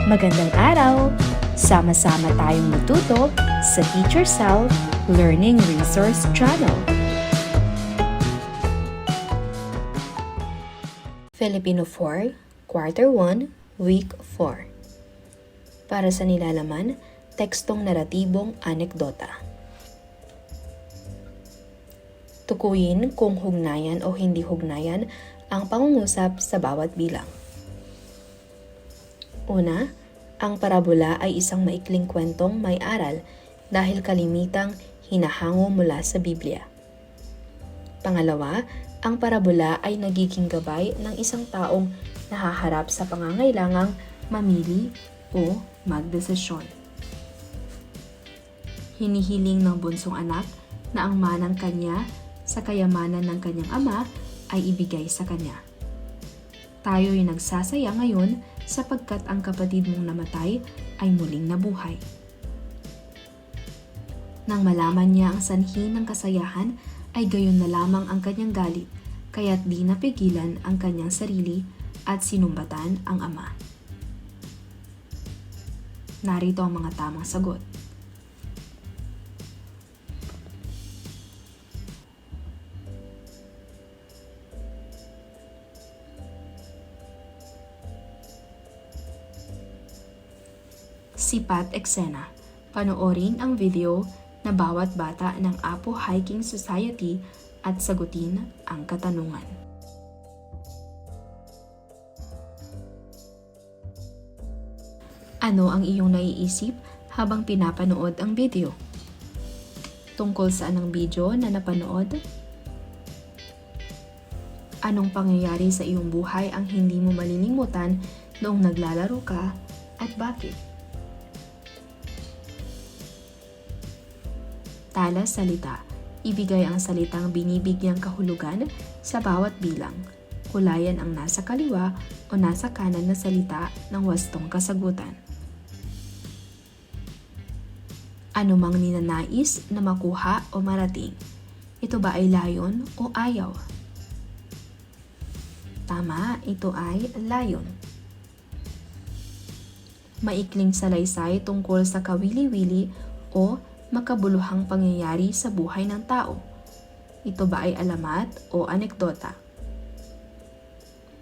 Magandang araw! Sama-sama tayong matuto sa Teacher Sal Learning Resource Channel. Filipino 4, Quarter 1, Week 4. Para sa nilalaman, tekstong naratibong anekdota. Tukuyin kung hugnayan o hindi hugnayan ang pangungusap sa bawat bilang. Una, ang parabola ay isang maikling kwentong may aral dahil kalimitang hinahango mula sa Biblia. Pangalawa, ang parabola ay nagiging gabay ng isang taong nahaharap sa pangangailangang mamili o magdesisyon. Hinihiling ng bunsong anak na ang manang kanya sa kayamanan ng kanyang ama ay ibigay sa kanya. Tayo'y nagsasaya ngayon sapagkat ang kapatid mong namatay ay muling nabuhay. Nang malaman niya ang sanhi ng kasayahan, ay gayon na lamang ang kanyang galit, kaya't di napigilan ang kanyang sarili at sinumbatan ang ama. Narito ang mga tamang sagot. Sipat eksena. Panoorin ang video na bawat bata ng Apo Hiking Society at sagutin ang katanungan. Ano ang iyong naiisip habang pinapanood ang video? Tungkol saan ang video na napanood? Anong pangyayari sa iyong buhay ang hindi mo malilimutan noong naglalaro ka at bakit? Tala salita. Ibigay ang salitang binibigyang kahulugan sa bawat bilang. Kulayan ang nasa kaliwa o nasa kanan na salita ng wastong kasagutan. Ano mang ninanais na makuha o marating? Ito ba ay layon o ayaw? Tama, ito ay layon. Maikling salaysay tungkol sa kawili-wili o makabuluhang pangyayari sa buhay ng tao. Ito ba ay alamat o anekdota?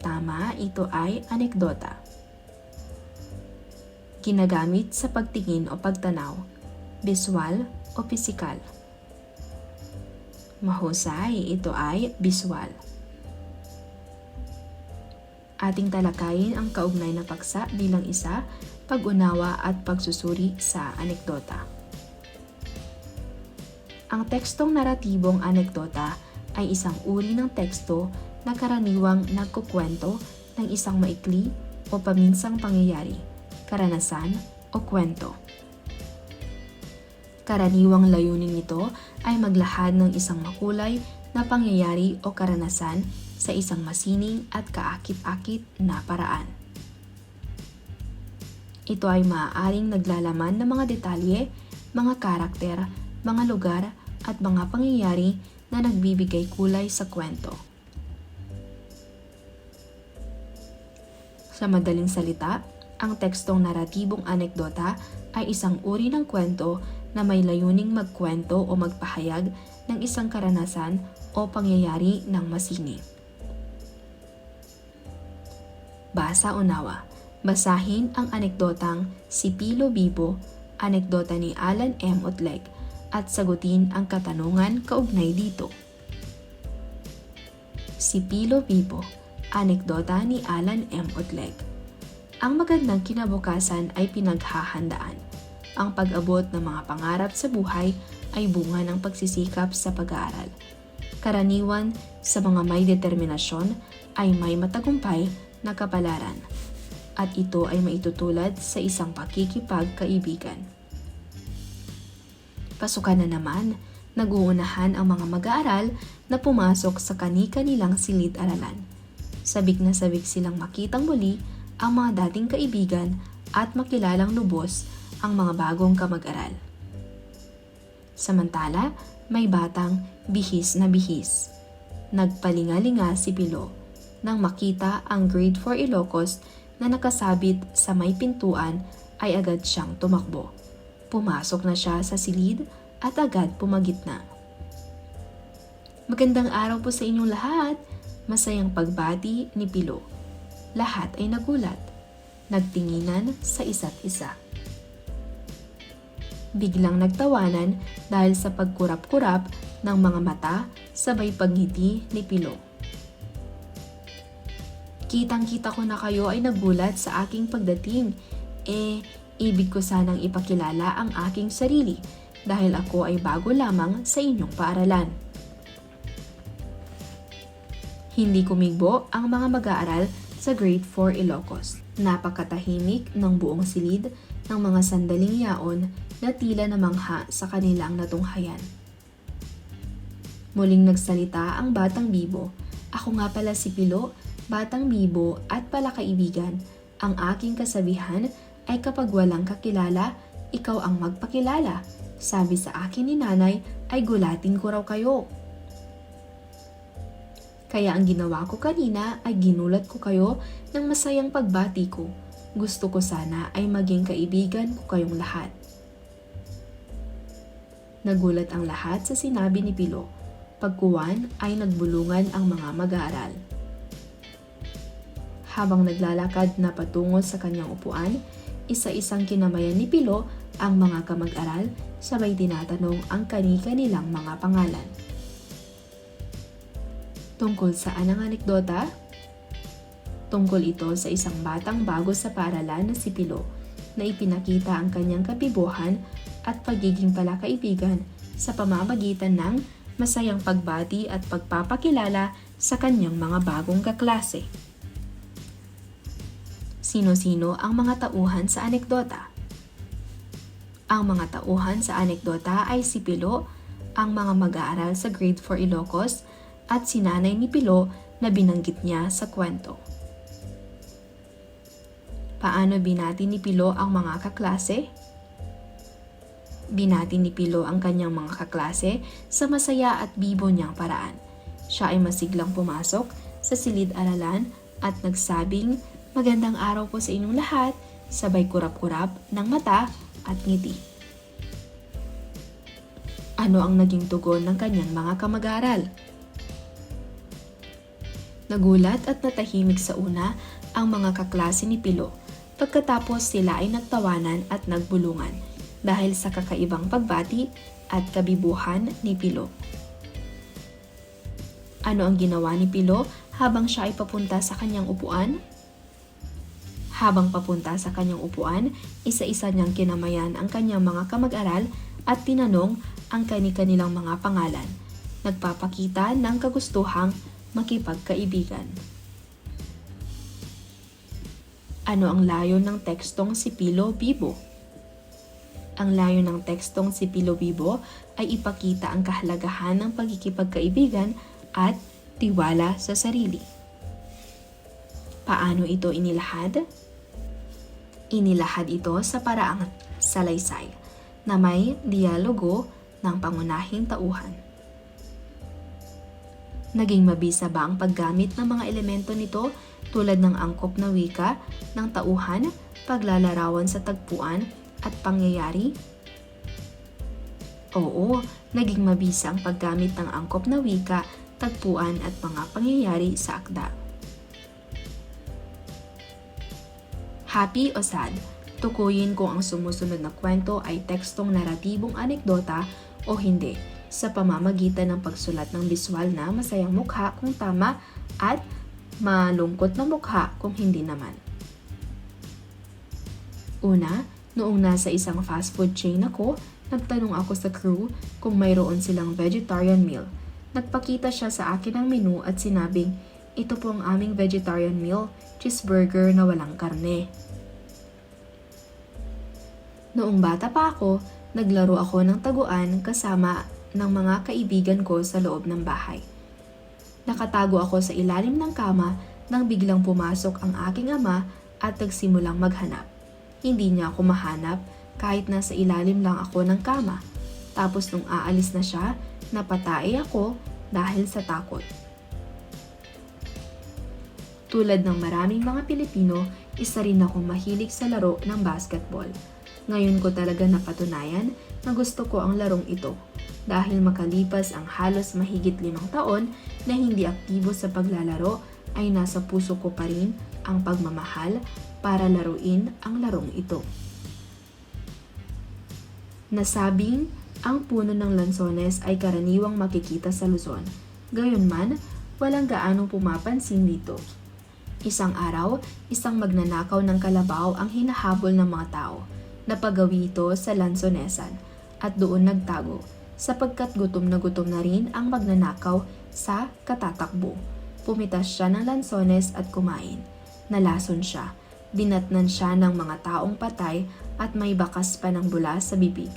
Tama, ito ay anekdota. Ginagamit sa pagtingin o pagtanaw, biswal o pisikal. Mahusay, ito ay biswal. Ating talakayin ang kaugnay na paksa bilang isa, pag-unawa at pagsusuri sa anekdota. Ang tekstong naratibong anekdota ay isang uri ng teksto na karaniwang nagkukwento ng isang maikli o paminsang pangyayari, karanasan o kwento. Karaniwang layunin nito ay maglahad ng isang makulay na pangyayari o karanasan sa isang masining at kaakit-akit na paraan. Ito ay maaaring naglalaman ng mga detalye, mga karakter, mga lugar at mga pangyayari na nagbibigay kulay sa kwento. Sa madaling salita, ang tekstong naratibong anekdota ay isang uri ng kwento na may layuning magkwento o magpahayag ng isang karanasan o pangyayari ng masining. Basa unawa. Basahin ang anekdotang Si Pilo Bibo, anekdota ni Alan M. Utleg, at sagutin ang katanungan kaugnay dito. Si Pilo Bibo, anekdota ni Alan M. Utleg. Ang magandang kinabukasan ay pinaghahandaan. Ang pag-abot ng mga pangarap sa buhay ay bunga ng pagsisikap sa pag-aaral. Karaniwan sa mga may determinasyon ay may matagumpay na kapalaran, at ito ay maitutulad sa isang pakikipagkaibigan. Pasukan na naman, nag-uunahan ang mga mag-aaral na pumasok sa kani-kanilang silid-aralan. Sabik na sabik silang makitang muli ang mga dating kaibigan at makilalang lubos ang mga bagong kamag-aral. Samantala, may batang bihis na bihis. Nagpalingalinga si Pilo nang makita ang grade 4 Ilocos na nakasabit sa may pintuan ay agad siyang tumakbo. Pumasok na siya sa silid at agad pumagitna. "Magandang araw po sa inyong lahat," masayang pagbati ni Pilo. Lahat ay nagulat. Nagtinginan sa isa't isa. Biglang nagtawanan dahil sa pagkurap-kurap ng mga mata sabay pagngiti ni Pilo. "Kitang-kita ko na kayo ay nagulat sa aking pagdating. Ibig ko sanang ipakilala ang aking sarili dahil ako ay bago lamang sa inyong paaralan." Hindi kumigbo ang mga mag-aaral sa Grade 4 Ilocos. Napakatahimik ng buong silid ng mga sandaling yaon na tila namangha sa kanilang natunghayan. Muling nagsalita ang Batang Bibo. "Ako nga pala si Pilo, Batang Bibo at palakaibigan. Ang aking kasabihan ay kapag walang kakilala, ikaw ang magpakilala. Sabi sa akin ni nanay ay gulatin ko raw kayo. Kaya ang ginawa ko kanina ay ginulat ko kayo ng masayang pagbati ko. Gusto ko sana ay maging kaibigan ko kayong lahat." Nagulat ang lahat sa sinabi ni Pilo. Pagkuwan ay nagbulungan ang mga mag-aaral. Habang naglalakad na patungo sa kanyang upuan, isa-isang kinamayan ni Pilo ang mga kamag-aral sabay tinatanong ang kani-kanilang mga pangalan. Tungkol saan ang anekdota? Tungkol ito sa isang batang bago sa paaralan na si Pilo na ipinakita ang kanyang kabibuhan at pagiging palakaibigan sa pamamagitan ng masayang pagbati at pagpapakilala sa kanyang mga bagong kaklase. Sino-sino ang mga tauhan sa anekdota? Ang mga tauhan sa anekdota ay si Pilo, ang mga mag-aaral sa Grade 4 Ilocos, at si nanay ni Pilo na binanggit niya sa kwento. Paano binati ni Pilo ang mga kaklase? Binati ni Pilo ang kanyang mga kaklase sa masaya at bibo niyang paraan. Siya ay masiglang pumasok sa silid-aralan at nagsabing, "Magandang araw po sa inyong lahat," sabay kurap-kurap ng mata at ngiti. Ano ang naging tugon ng kanyang mga kamag-aral? Nagulat at natahimik sa una ang mga kaklase ni Pilo. Pagkatapos sila ay nagtawanan at nagbulungan dahil sa kakaibang pagbati at kabibuhan ni Pilo. Ano ang ginawa ni Pilo habang siya ay papunta sa kanyang upuan? Habang papunta sa kanyang upuan, isa-isa niyang kinamayan ang kanyang mga kamag-aral at tinanong ang kani-kanilang mga pangalan. Nagpapakita ng kagustuhang makipagkaibigan. Ano ang layon ng tekstong si Pilo Bibo? Ang layon ng tekstong si Pilo Bibo ay ipakita ang kahalagahan ng pagkikipagkaibigan at tiwala sa sarili. Paano ito inilahad? Inilahad ito sa paraang salaysay na may dialogo ng pangunahing tauhan. Naging mabisa ba ang paggamit ng mga elemento nito tulad ng angkop na wika ng tauhan, paglalarawan sa tagpuan at pangyayari? Oo, naging mabisa ang paggamit ng angkop na wika, tagpuan at mga pangyayari sa akda. Happy o sad? Tukuyin kung ang sumusunod na kwento ay tekstong naratibong anekdota o hindi sa pamamagitan ng pagsulat ng biswal na masayang mukha kung tama at malungkot na mukha kung hindi naman. Una, noong nasa isang fast food chain ako, nagtanong ako sa crew kung mayroon silang vegetarian meal. Nagpakita siya sa akin ng menu at sinabing, "Ito po ang aming vegetarian meal, cheeseburger na walang karne." Noong bata pa ako, naglaro ako ng taguan kasama ng mga kaibigan ko sa loob ng bahay. Nakatago ako sa ilalim ng kama nang biglang pumasok ang aking ama at nagsimulang maghanap. Hindi niya ako mahanap kahit nasa ilalim lang ako ng kama. Tapos nung aalis na siya, napatae ako dahil sa takot. Tulad ng maraming mga Pilipino, Isa rin akong mahilig sa laro ng basketball. Ngayon ko talaga napatunayan na gusto ko ang larong ito dahil makalipas ang halos mahigit 5 taon na hindi aktibo sa paglalaro ay nasa puso ko pa rin ang pagmamahal para laruin ang larong ito. Nasabing ang puno ng lansones ay karaniwang makikita sa Luzon. Gayunman, walang gaanong pumapansin dito. Isang araw, isang magnanakaw ng kalabaw ang hinahabol ng mga tao. Napagawi ito sa lansonesan at doon nagtago sapagkat gutom na rin ang magnanakaw sa katatakbo. Pumitas siya ng lansones at kumain. Nalason siya. Dinatnan siya ng mga taong patay at may bakas pa ng bula sa bibig.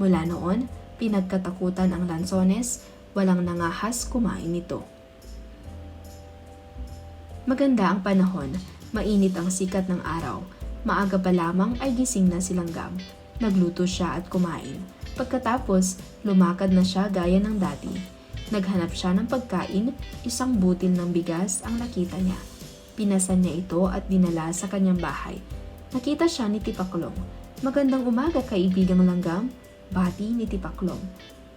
Mula noon, pinagkatakutan ang lansones, walang nangahas kumain nito. Maganda ang panahon, mainit ang sikat ng araw. Maaga pa lamang ay gising na si Langgam. Nagluto siya at kumain. Pagkatapos, lumakad na siya gaya ng dati. Naghanap siya ng pagkain, isang butil ng bigas ang nakita niya. Pinasan niya ito at dinala sa kanyang bahay. Nakita siya ni Tipaklong. "Magandang umaga, kaibigang Langgam," bati ni Tipaklong.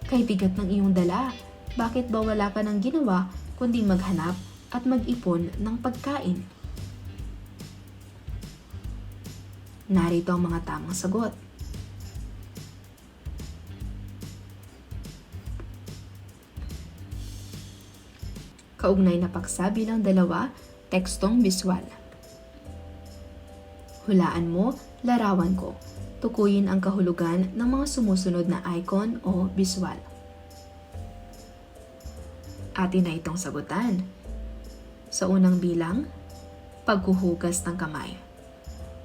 "Kaibigat ng iyong dala. Bakit ba wala ka ng ginawa kundi maghanap at mag-ipon ng pagkain?" Narito ang mga tamang sagot. Kaugnay na paksa bilang 2, tekstong biswal. Hulaan mo, larawan ko. Tukuyin ang kahulugan ng mga sumusunod na icon o biswal. Atin na itong sagutan. Sa unang bilang, paghuhugas ng kamay.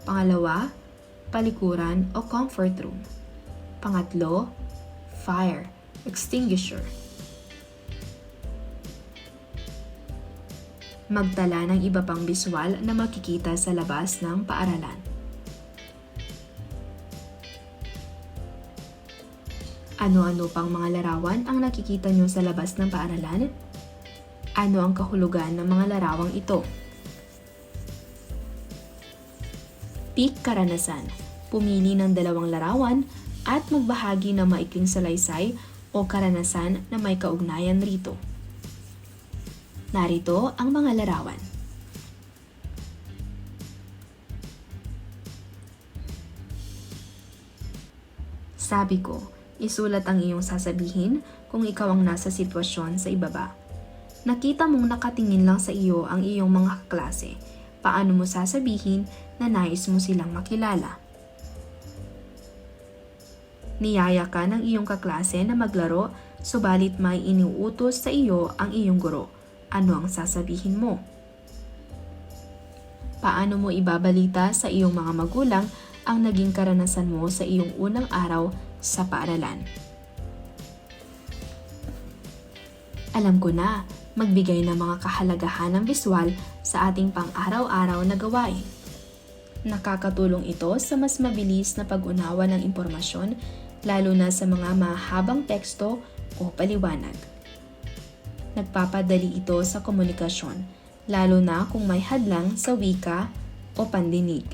Pangalawa, palikuran o comfort room. Pangatlo, fire extinguisher. Magtala ng iba pang biswal na makikita sa labas ng paaralan. Ano-ano pang mga larawan ang nakikita nyo sa labas ng paaralan? Ano ang kahulugan ng mga larawang ito? Peak karanasan. Pumili ng 2 larawan at magbahagi ng maikling salaysay o karanasan na may kaugnayan rito. Narito ang mga larawan. Sabi ko, isulat ang iyong sasabihin kung ikaw ang nasa sitwasyon sa ibaba. Nakita mong nakatingin lang sa iyo ang iyong mga kaklase. Paano mo sasabihin na nais mo silang makilala? Niyaya ka ng iyong kaklase na maglaro, subalit may iniuutos sa iyo ang iyong guro. Ano ang sasabihin mo? Paano mo ibabalita sa iyong mga magulang ang naging karanasan mo sa iyong unang araw sa paaralan? Alam ko na, magbigay ng mga kahalagahan ng biswal sa ating pang-araw-araw na gawain. Nakakatulong ito sa mas mabilis na pag-unawa ng impormasyon, lalo na sa mga mahabang teksto o paliwanag. Nagpapadali ito sa komunikasyon, lalo na kung may hadlang sa wika o pandinig.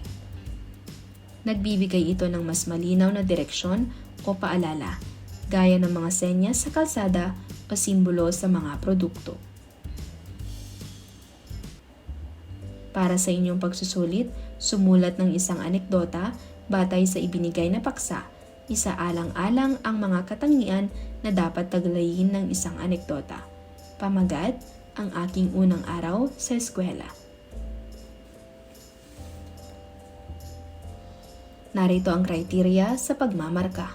Nagbibigay ito ng mas malinaw na direksyon o paalala, gaya ng mga senyas sa kalsada o simbolo sa mga produkto. Para sa inyong pagsusulit, sumulat ng isang anekdota batay sa ibinigay na paksa. Isaalang-alang ang mga katangian na dapat taglayin ng isang anekdota. Pamagat, ang aking unang araw sa eskwela. Narito ang kriteriya sa pagmamarka.